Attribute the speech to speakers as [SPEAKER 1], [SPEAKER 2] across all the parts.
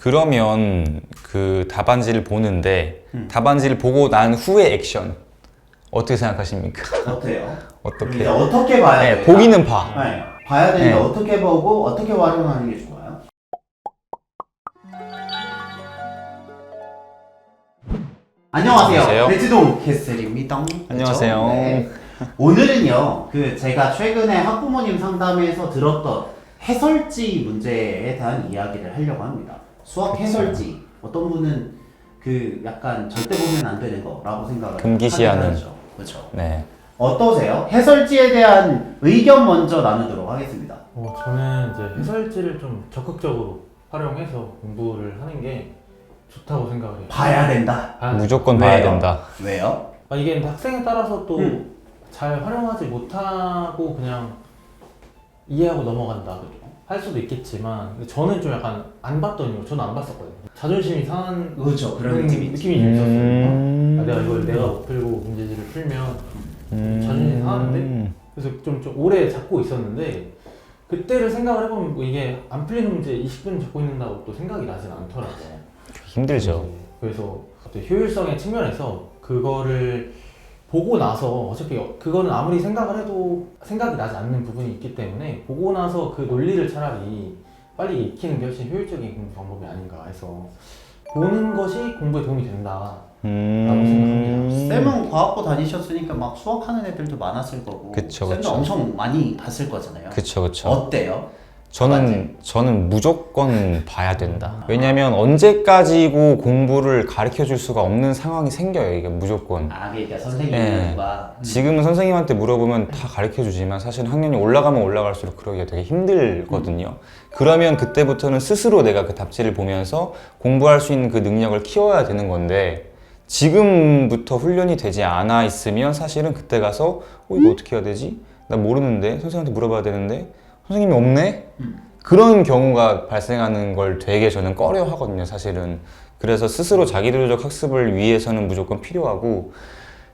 [SPEAKER 1] 그러면 그 답안지를 보는데 답안지를 보고 난 후의 액션 어떻게 생각하십니까?
[SPEAKER 2] 어때요?
[SPEAKER 1] 어떻게?
[SPEAKER 2] 이제 어떻게 봐야
[SPEAKER 1] 네,
[SPEAKER 2] 돼요?
[SPEAKER 1] 보기는 봐.
[SPEAKER 2] 네, 봐야 되는데
[SPEAKER 1] 네.
[SPEAKER 2] 어떻게 보고 어떻게 활용하는 게 좋아요? 안녕하세요.
[SPEAKER 1] 안녕하세요.
[SPEAKER 2] 배지동 캐슬입니다.
[SPEAKER 1] 안녕하세요.
[SPEAKER 2] 네. 오늘은요, 제가 최근에 학부모님 상담에서 들었던 해설지 문제에 대한 이야기를 하려고 합니다. 수학 해설지. 어떤 분은 약간 절대 보면 안 되는 거라고 생각을
[SPEAKER 1] 금기시하는.
[SPEAKER 2] 그렇죠.
[SPEAKER 1] 네.
[SPEAKER 2] 어떠세요? 해설지에 대한 의견 먼저 나누도록 하겠습니다.
[SPEAKER 3] 저는 이제 해설지를 좀 적극적으로 활용해서 공부를 하는 게 좋다고 생각을 해요.
[SPEAKER 2] 봐야 된다.
[SPEAKER 1] 무조건
[SPEAKER 2] 왜요?
[SPEAKER 1] 봐야 된다.
[SPEAKER 2] 왜요?
[SPEAKER 3] 이게 학생에 따라서 또 잘 활용하지 못하고 그냥 이해하고 넘어간다 할 수도 있겠지만 저는 좀 약간 안 봤던 이유, 저는 안 봤었거든요. 자존심이 상한
[SPEAKER 2] 그렇죠. 그런 느낌이
[SPEAKER 3] 느낌이 좀 있었어요. 내가 이걸 내가 못 풀고 문제지를 풀면 자존심이 상하는데 그래서 좀 오래 잡고 있었는데 그때를 생각을 해보면 뭐 이게 안 풀리는 문제 20분 잡고 있는다고 또 생각이 나진 않더라고요.
[SPEAKER 1] 힘들죠.
[SPEAKER 3] 그래서 효율성의 측면에서 그거를 보고 나서 어차피 그거는 아무리 생각을 해도 생각이 나지 않는 부분이 있기 때문에 보고 나서 그 논리를 차라리 빨리 익히는 게 훨씬 효율적인 공부 방법이 아닌가 해서 보는 것이 공부에 도움이 된다라고 생각합니다.
[SPEAKER 2] 쌤은 과학고 다니셨으니까 막 수학하는 애들도 많았을 거고
[SPEAKER 1] 그쵸,
[SPEAKER 2] 쌤도
[SPEAKER 1] 그쵸.
[SPEAKER 2] 엄청 많이 봤을 거잖아요.
[SPEAKER 1] 그쵸, 그쵸.
[SPEAKER 2] 어때요?
[SPEAKER 1] 저는 무조건 봐야 된다. 왜냐면 언제까지고 공부를 가르쳐 줄 수가 없는 상황이 생겨요, 이게 무조건.
[SPEAKER 2] 그러니까
[SPEAKER 1] 네.
[SPEAKER 2] 선생님과
[SPEAKER 1] 지금은 선생님한테 물어보면 다 가르쳐 주지만 사실 학년이 올라가면 올라갈수록 그러기가 되게 힘들거든요. 그러면 그때부터는 스스로 내가 그 답지를 보면서 공부할 수 있는 그 능력을 키워야 되는 건데 지금부터 훈련이 되지 않아 있으면 사실은 그때 가서 이거 어떻게 해야 되지? 나 모르는데 선생님한테 물어봐야 되는데 선생님이 없네? 그런 경우가 발생하는 걸 되게 저는 꺼려 하거든요, 사실은. 그래서 스스로 자기도적 학습을 위해서는 무조건 필요하고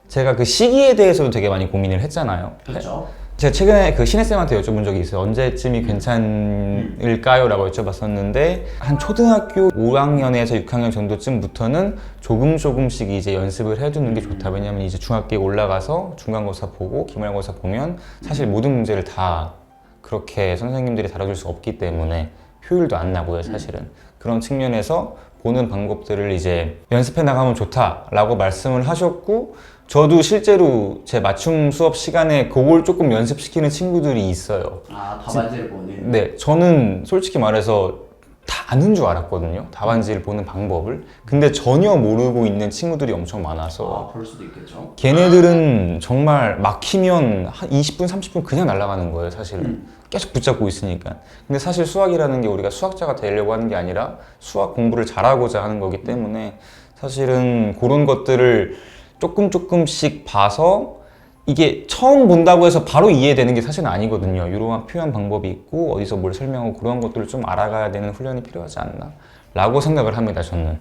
[SPEAKER 1] 제가 그 시기에 대해서도 되게 많이 고민을 했잖아요.
[SPEAKER 2] 그렇죠.
[SPEAKER 1] 제가 최근에 그 신혜쌤한테 여쭤본 적이 있어요. 언제쯤이 괜찮을까요? 라고 여쭤봤었는데 한 초등학교 5학년에서 6학년 정도쯤부터는 조금씩 이제 연습을 해두는 게 좋다. 왜냐면 이제 중학교에 올라가서 중간고사 보고 기말고사 보면 사실 모든 문제를 다 그렇게 선생님들이 다뤄줄 수 없기 때문에 효율도 안 나고요, 사실은. 그런 측면에서 보는 방법들을 이제 연습해 나가면 좋다라고 말씀을 하셨고 저도 실제로 제 맞춤 수업 시간에 그걸 조금 연습시키는 친구들이 있어요.
[SPEAKER 2] 답안지를 보는.
[SPEAKER 1] 네, 저는 솔직히 말해서 다 아는 줄 알았거든요. 답안지를 보는 방법을. 근데 전혀 모르고 있는 친구들이 엄청 많아서
[SPEAKER 2] 그럴 수도 있겠죠.
[SPEAKER 1] 걔네들은 정말 막히면 한 20분, 30분 그냥 날아가는 거예요, 사실은. 계속 붙잡고 있으니까. 근데 사실 수학이라는 게 우리가 수학자가 되려고 하는 게 아니라 수학 공부를 잘하고자 하는 거기 때문에 사실은 그런 것들을 조금씩 봐서 이게 처음 본다고 해서 바로 이해되는 게 사실은 아니거든요. 이러한 표현 방법이 있고 어디서 뭘 설명하고 그런 것들을 좀 알아가야 되는 훈련이 필요하지 않나 라고 생각을 합니다, 저는.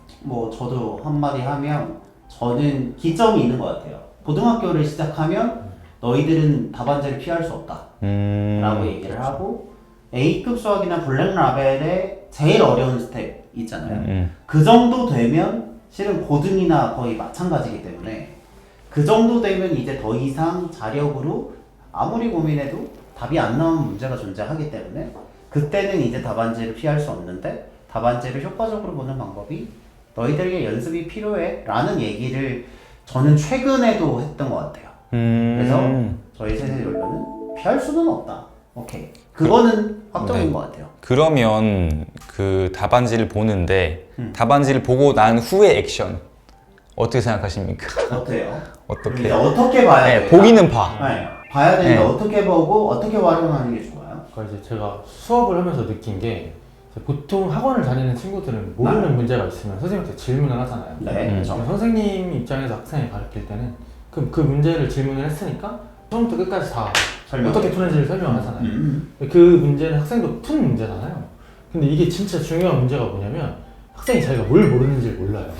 [SPEAKER 2] 저도 한마디 하면 저는 기점이 있는 것 같아요. 고등학교를 시작하면 너희들은 답안지를 피할 수 없다 라고 얘기를 하고 A급 수학이나 블랙 라벨의 제일 어려운 스텝 있잖아요. 그 정도 되면 실은 고등이나 거의 마찬가지이기 때문에 그 정도 되면 이제 더 이상 자력으로 아무리 고민해도 답이 안 나오는 문제가 존재하기 때문에 그때는 이제 답안지를 피할 수 없는데 답안지를 효과적으로 보는 방법이 너희들에게 연습이 필요해 라는 얘기를 저는 최근에도 했던 것 같아요. 그래서 저희 세대 연료는 피할 수는 없다. 오케이. 그거는 확정인
[SPEAKER 1] 네.
[SPEAKER 2] 것 같아요.
[SPEAKER 1] 그러면 그 답안지를 보는데 답안지를 보고 난 후의 액션 어떻게 생각하십니까?
[SPEAKER 2] 어때요?
[SPEAKER 1] 어떻게?
[SPEAKER 2] 이제 어떻게 봐야
[SPEAKER 1] 네,
[SPEAKER 2] 돼요?
[SPEAKER 1] 보기는 봐.
[SPEAKER 2] 네, 봐야 되는데
[SPEAKER 1] 네.
[SPEAKER 2] 어떻게 보고 어떻게 활용하는 게 좋아요?
[SPEAKER 3] 그러니까 이제 제가 수업을 하면서 느낀 게 보통 학원을 다니는 친구들은 모르는 문제가 있으면 선생님한테 질문을 하잖아요.
[SPEAKER 2] 네, 그렇죠.
[SPEAKER 3] 선생님 입장에서 학생을 가르칠 때는 그 문제를 질문을 했으니까 처음부터 끝까지 다 어떻게 푸는지를 설명을 하잖아요. 그 문제는 학생도 푼 문제잖아요. 근데 이게 진짜 중요한 문제가 뭐냐면 학생이 자기가 뭘 모르는지를 몰라요.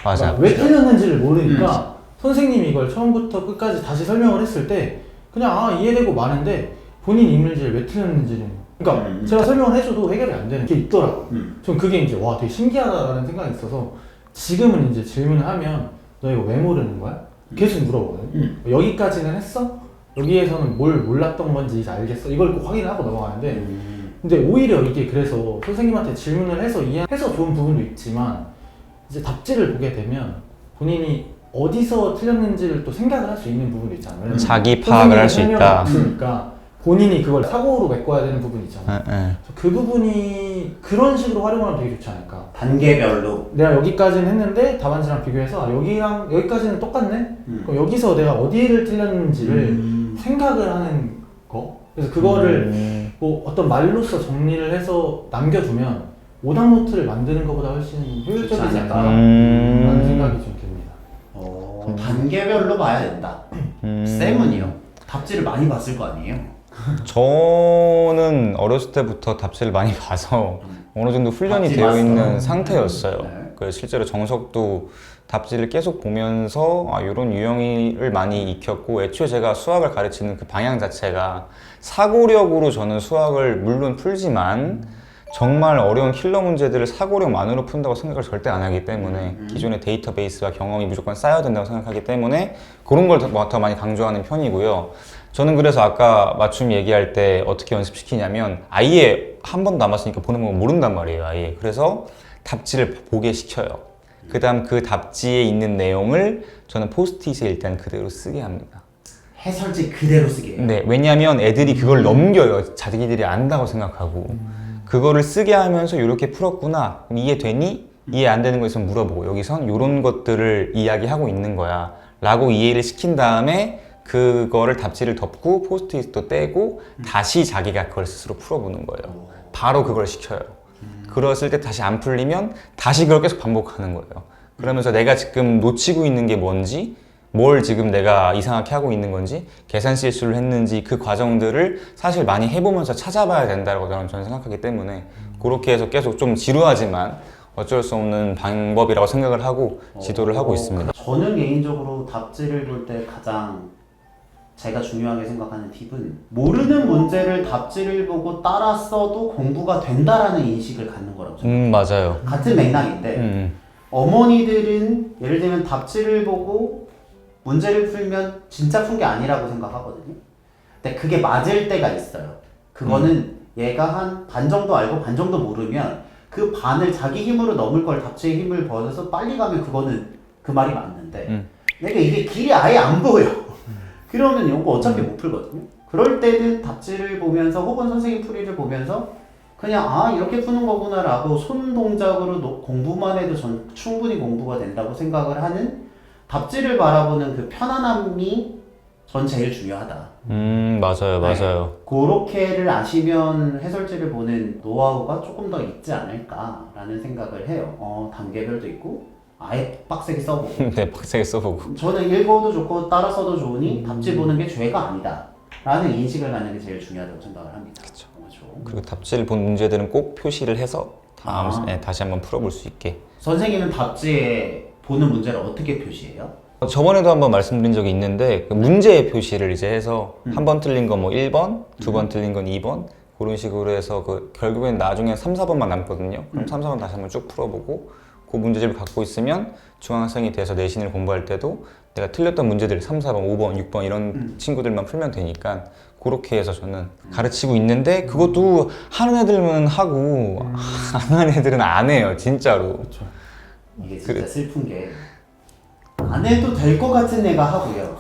[SPEAKER 1] 맞아.
[SPEAKER 3] 왜 틀렸는지를 모르니까 선생님이 이걸 처음부터 끝까지 다시 설명을 했을 때 그냥 이해되고 마는데 본인 이 문제를 왜 틀렸는지는 그러니까 제가 설명을 해줘도 해결이 안 되는 게 있더라고요. 전 그게 이제 와 되게 신기하다라는 생각이 있어서 지금은 이제 질문을 하면 너 이거 왜 모르는 거야? 계속 물어보거든요. 여기까지는 했어? 여기에서는 뭘 몰랐던 건지 이제 알겠어? 이걸 꼭 확인을 하고 넘어가는데 근데 오히려 이게 그래서 선생님한테 질문을 해서 이해해서 좋은 부분도 있지만 이제 답지를 보게 되면 본인이 어디서 틀렸는지를 또 생각을 할 수 있는 부분도 있잖아요.
[SPEAKER 1] 자기 파악을 할 수 있다.
[SPEAKER 3] 그러니까 본인이 그걸 사고로 메꿔야 되는 부분이 있잖아요. 그래서 그 부분이 그런 식으로 활용을 하면 되게 좋지 않을까.
[SPEAKER 2] 단계별로
[SPEAKER 3] 내가 여기까지는 했는데 답안지랑 비교해서 여기랑 여기까지는 똑같네? 그럼 여기서 내가 어디를 틀렸는지를 생각을 하는 거? 그래서 그거를 뭐 어떤 말로써 정리를 해서 남겨두면 오답노트를 만드는 것보다 훨씬 효율적이지 않을까 라는 생각이 좀 듭니다.
[SPEAKER 2] 단계별로 봐야 된다. 쌤은요? 답지를 많이 봤을 거 아니에요?
[SPEAKER 1] 저는 어렸을 때부터 답지를 많이 봐서 어느 정도 훈련이
[SPEAKER 2] 답지
[SPEAKER 1] 되어
[SPEAKER 2] 봤어?
[SPEAKER 1] 있는 상태였어요.
[SPEAKER 2] 네.
[SPEAKER 1] 그래서 실제로 정석도 답지를 계속 보면서 이런 유형을 많이 익혔고 애초에 제가 수학을 가르치는 그 방향 자체가 사고력으로 저는 수학을 물론 풀지만 정말 어려운 킬러 문제들을 사고력만으로 푼다고 생각을 절대 안 하기 때문에 기존의 데이터베이스와 경험이 무조건 쌓여야 된다고 생각하기 때문에 그런 걸 더 많이 강조하는 편이고요. 저는 그래서 아까 맞춤 얘기할 때 어떻게 연습시키냐면 아예 한 번도 안 봤으니까 보는 거 모른단 말이에요. 아예. 그래서 답지를 보게 시켜요. 그 다음 그 답지에 있는 내용을 저는 포스트잇에 일단 그대로 쓰게 합니다.
[SPEAKER 2] 해설지 그대로 쓰게 해요?
[SPEAKER 1] 네, 왜냐하면 애들이 그걸 넘겨요. 자기들이 안다고 생각하고 그거를 쓰게 하면서 이렇게 풀었구나. 그럼 이해되니? 이해 안 되는 거 있으면 물어보고 여기선 이런 것들을 이야기하고 있는 거야 라고 이해를 시킨 다음에 그거를 답지를 덮고 포스트잇도 떼고 다시 자기가 그걸 스스로 풀어보는 거예요. 바로 그걸 시켜요. 그랬을 때 다시 안 풀리면 다시 그걸 계속 반복하는 거예요. 그러면서 내가 지금 놓치고 있는 게 뭔지, 뭘 지금 내가 이상하게 하고 있는 건지, 계산 실수를 했는지 그 과정들을 사실 많이 해보면서 찾아봐야 된다고 저는 생각하기 때문에 그렇게 해서 계속 좀 지루하지만 어쩔 수 없는 방법이라고 생각을 하고 지도를 하고 있습니다.
[SPEAKER 2] 저는 개인적으로 답지를 볼 때 가장 제가 중요하게 생각하는 팁은 모르는 문제를 답지를 보고 따라 써도 공부가 된다라는 인식을 갖는 거라고 생각해요.
[SPEAKER 1] 맞아요.
[SPEAKER 2] 같은 맥락인데 어머니들은 예를 들면 답지를 보고 문제를 풀면 진짜 푼 게 아니라고 생각하거든요. 근데 그게 맞을 때가 있어요. 그거는 얘가 한 반 정도 알고 반 정도 모르면 그 반을 자기 힘으로 넘을 걸 답지의 힘을 벌여서 빨리 가면 그거는 그 말이 맞는데 내가 이게 길이 아예 안 보여. 그러면 이거 어차피 못 풀거든요. 그럴 때는 답지를 보면서 혹은 선생님 풀이를 보면서 그냥 이렇게 푸는 거구나 라고 손 동작으로 공부만 해도 전 충분히 공부가 된다고 생각을 하는 답지를 바라보는 그 편안함이 전 제일 중요하다.
[SPEAKER 1] 맞아요, 맞아요.
[SPEAKER 2] 네. 그렇게를 아시면 해설지를 보는 노하우가 조금 더 있지 않을까라는 생각을 해요. 단계별도 있고 아예 빡세게 써보고.
[SPEAKER 1] 네, 빡세게 써보고.
[SPEAKER 2] 저는 읽어도 좋고 따라 써도 좋으니 답지 보는 게 죄가 아니다 라는 인식을 갖는 게 제일 중요하다고 생각을 합니다.
[SPEAKER 1] 그쵸.
[SPEAKER 2] 그렇죠.
[SPEAKER 1] 그리고 답지를 본 문제들은 꼭 표시를 해서 다시 한번 풀어볼 수 있게.
[SPEAKER 2] 선생님은 답지에 보는 문제를 어떻게 표시해요?
[SPEAKER 1] 저번에도 한번 말씀드린 적이 있는데 그 문제의 표시를 이제 해서 한 번 틀린 건 뭐 1번, 두 번 틀린 건 2번 그런 식으로 해서 결국엔 나중에 3, 4번만 남거든요. 그럼 3, 4번 다시 한번 쭉 풀어보고 그 문제집을 갖고 있으면 중학생이 돼서 내신을 공부할 때도 내가 틀렸던 문제들 3, 4번, 5번, 6번 이런 친구들만 풀면 되니까 그렇게 해서 저는 가르치고 있는데 그것도 하는 애들은 하고 안 하는 애들은 안 해요. 진짜로.
[SPEAKER 3] 그렇죠.
[SPEAKER 2] 이게 진짜 슬픈 게 안 해도 될 것 같은 애가 하고요.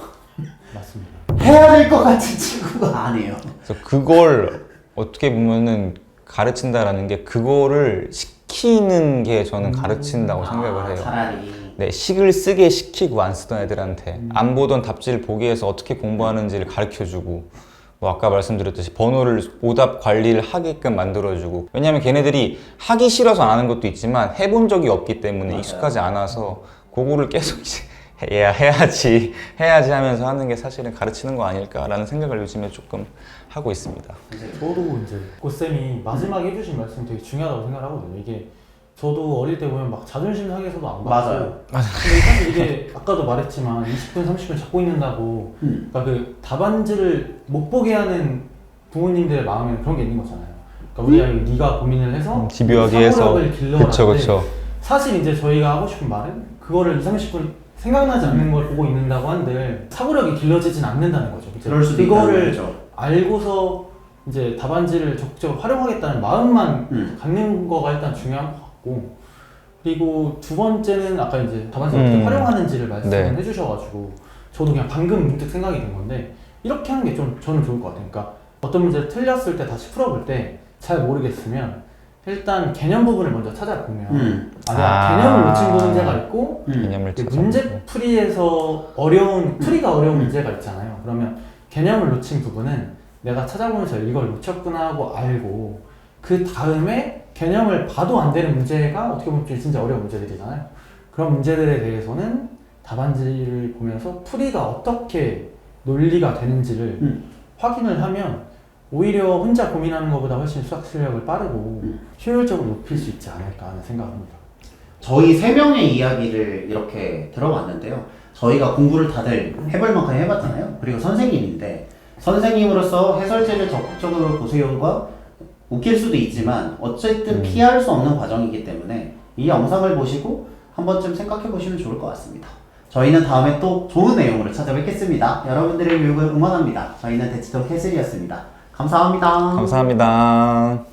[SPEAKER 3] 맞습니다.
[SPEAKER 2] 해야 될 것 같은 친구가 안 해요.
[SPEAKER 1] 그래서 그걸 어떻게 보면은 가르친다라는 게 그거를 시키는 게 저는 가르친다고 생각을 해요.
[SPEAKER 2] 차라리.
[SPEAKER 1] 네, 식을 쓰게 시키고 안 쓰던 애들한테 안 보던 답지를 보게 해서 어떻게 공부하는지를 가르쳐주고 뭐 아까 말씀드렸듯이 번호를 오답 관리를 하게끔 만들어주고 왜냐면 걔네들이 하기 싫어서 안 하는 것도 있지만 해본 적이 없기 때문에
[SPEAKER 2] 맞아요.
[SPEAKER 1] 익숙하지 않아서 그거를 계속 이제 해야지 하면서 하는 게 사실은 가르치는 거 아닐까라는 생각을 요즘에 조금 하고 있습니다.
[SPEAKER 3] 저도 이제 고쌤이 마지막에 해주신 말씀 되게 중요하다고 생각하거든요. 이게 저도 어릴 때 보면 막 자존심 상해서도 안 받고
[SPEAKER 2] 맞아요.
[SPEAKER 3] 근데 사실 이게 아까도 말했지만 20분, 30분 잡고 있는다고 그러니까 그 답안지를 못 보게 하는 부모님들의 마음에는 그런 게 있는 거잖아요. 그러니까 우리가 네가 고민을 해서
[SPEAKER 1] 집요하게 해서
[SPEAKER 3] 사고력을 길러가는데
[SPEAKER 1] 그쵸.
[SPEAKER 3] 사실 이제 저희가 하고 싶은 말은 그거를 2, 30분 생각나지 않는 걸 보고 있는다고 한들 사고력이 길러지진 않는다는 거죠. 이제
[SPEAKER 2] 그럴 수도
[SPEAKER 3] 그거를
[SPEAKER 2] 있다는 거죠.
[SPEAKER 3] 알고서 이제 답안지를 적극적으로 활용하겠다는 마음만 갖는 거가 일단 중요한 것 같고, 그리고 두 번째는 아까 이제 답안지를 어떻게 활용하는지를 말씀을 해주셔가지고 저도 그냥 방금 문득 생각이 든 건데 이렇게 하는 게 좀 저는 좋을 것 같아요. 그러니까 어떤 문제를 틀렸을 때 다시 풀어볼 때 잘 모르겠으면 일단 개념 부분을 먼저 찾아보면 내가 개념을 놓친 문제가 있고
[SPEAKER 1] 개념을 찾아보고.
[SPEAKER 3] 문제 풀이에서 풀이가 어려운 문제가 있잖아요. 그러면 개념을 놓친 부분은 내가 찾아보면서 이걸 놓쳤구나 하고 알고 그 다음에 개념을 봐도 안 되는 문제가 어떻게 보면 진짜 어려운 문제들이잖아요. 그런 문제들에 대해서는 답안지를 보면서 풀이가 어떻게 논리가 되는지를 확인을 하면 오히려 혼자 고민하는 것보다 훨씬 수학 실력을 빠르고 효율적으로 높일 수 있지 않을까 하는 생각합니다.
[SPEAKER 2] 저희 세 명의 이야기를 이렇게 들어봤는데요. 저희가 공부를 다들 해볼 만큼 해봤잖아요. 그리고 선생님인데 선생님으로서 해설지를 적극적으로 보세요가 웃길 수도 있지만 어쨌든 피할 수 없는 과정이기 때문에 이 영상을 보시고 한 번쯤 생각해 보시면 좋을 것 같습니다. 저희는 다음에 또 좋은 내용으로 찾아뵙겠습니다. 여러분들의 교육을 응원합니다. 저희는 대치동 캐슬이었습니다. 감사합니다.
[SPEAKER 1] 감사합니다.